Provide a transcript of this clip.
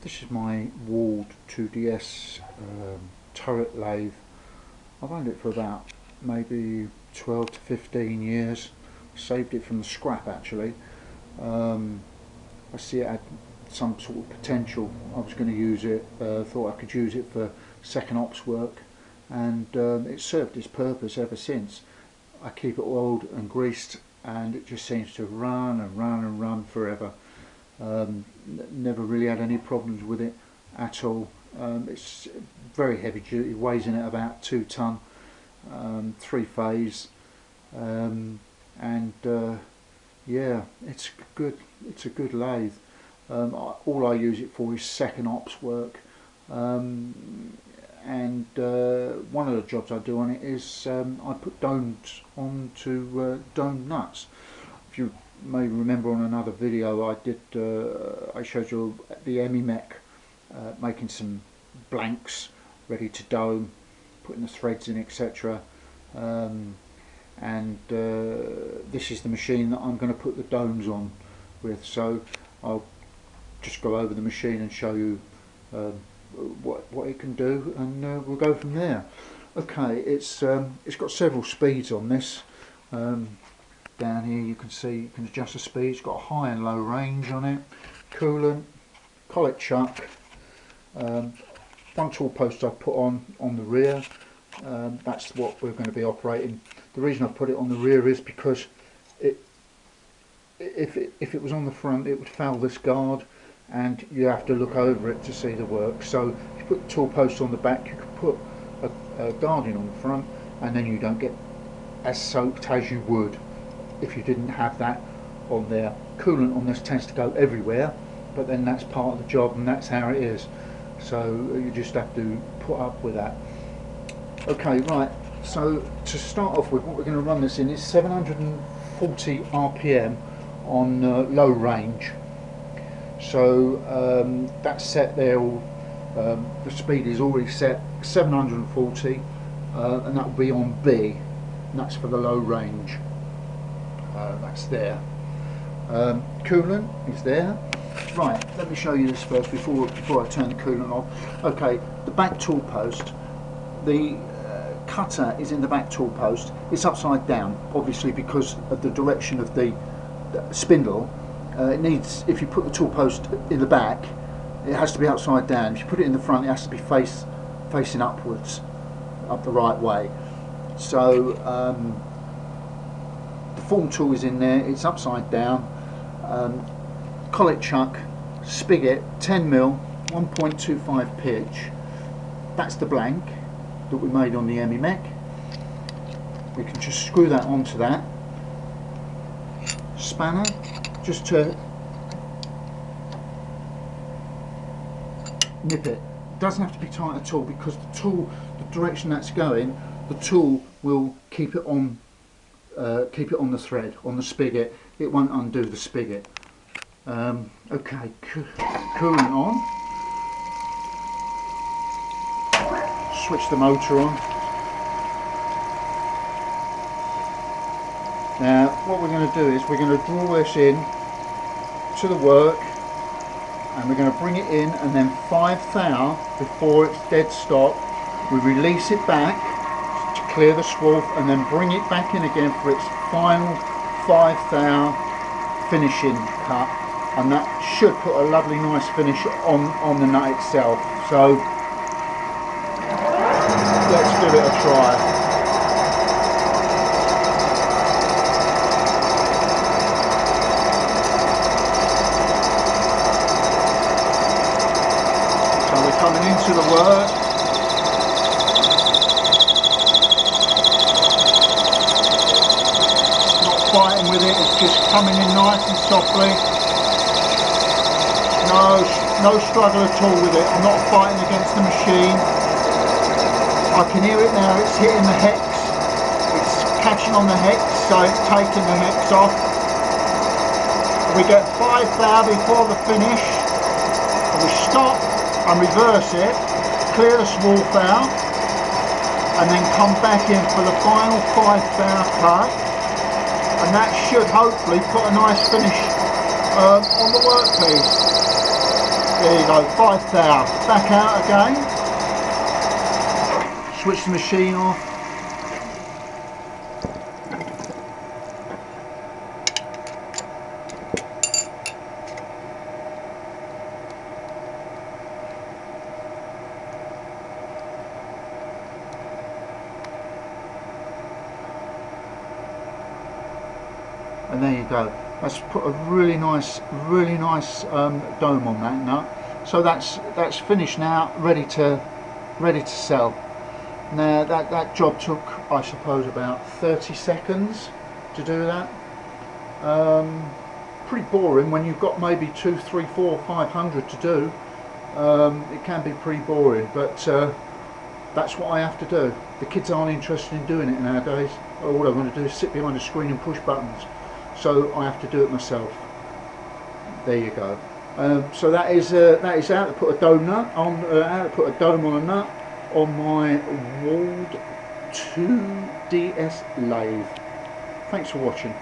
This is my Ward 2DS turret lathe. I've owned it for about maybe 12 to 15 years. Saved it from the scrap actually. I see it had some sort of potential. I was going to use it, thought I could use it for second ops work, and it's served its purpose ever since. I keep it oiled and greased and it just seems to run and run and run forever. Never really had any problems with it at all. It's very heavy duty, weighs in at about 2 ton, 3 phase, yeah, it's a good lathe. All I use it for is second ops work, and one of the jobs I do on it is I put domes onto dome nuts. If you may remember on another video I did, I showed you the EMI making some blanks ready to dome, putting the threads in, etc. This is the machine that I'm going to put the domes on with, so I'll just go over the machine and show you what it can do, and we'll go from there. Okay, it's got several speeds on this. Down here you can see you can adjust the speed. It's got a high and low range on it, coolant, collet chuck, one tool post I put on the rear. That's what we're going to be operating. The reason I put it on the rear is because if it was on the front it would foul this guard and you have to look over it to see the work. So if you put the tool post on the back, you can put a guarding on the front, and then you don't get as soaked as you would if you didn't have that on there. Coolant on this tends to go everywhere, but then that's part of the job and that's how it is. So you just have to put up with that. Okay, right, so to start off with, what we're going to run this in is 740 RPM on low range. So that's set there, the speed is already set 740, and that will be on B, and that's for the low range. That's there. Coolant is there. Right, let me show you this first before I turn the coolant off. Okay, the back tool post, the cutter is in the back tool post. It's upside down, obviously because of the direction of the spindle. It needs, if you put the tool post in the back, it has to be upside down. If you put it in the front, it has to be facing upwards, up the right way. So the form tool is in there, it's upside down. Collet chuck, spigot, 10mm, 1.25 pitch. That's the blank that we made on the EMI. We can just screw that onto that. Spanner, just to nip it. Doesn't have to be tight at all, because the tool, the direction that's going, the tool will keep it on the thread, on the spigot. It won't undo the spigot. Okay, coolant on. Switch the motor on. Now what we're going to do is we're going to draw this in to the work, and we're going to bring it in, and then 5 thou before it's dead stop. We release it back to clear the swarf, and then bring it back in again for its final 5 thou finishing cut, and that should put a lovely nice finish on the nut itself. So let's give it a try. Coming into the work. Not fighting with it, it's just coming in nice and softly. No struggle at all with it. I'm not fighting against the machine. I can hear it now, it's hitting the hex. It's catching on the hex, so it's taking the hex off. We get 5 thou before the finish. And we stop and reverse it, clear the swarf out, and then come back in for the final 5 thou cut, and that should hopefully put a nice finish on the workpiece. There you go, 5 power. Back out again. Switch the machine off. And there you go. That's put a really nice dome on that nut. So that's finished now, ready to sell. Now that job took, I suppose, about 30 seconds to do that. Pretty boring when you've got maybe 2, 3, 4, 500 to do. It can be pretty boring, but that's what I have to do. The kids aren't interested in doing it nowadays. All I want to do is sit behind a screen and push buttons. So I have to do it myself. There you go. So that is how to put a dome nut on. How to put a dome on a nut on my Ward 2DS lathe. Thanks for watching.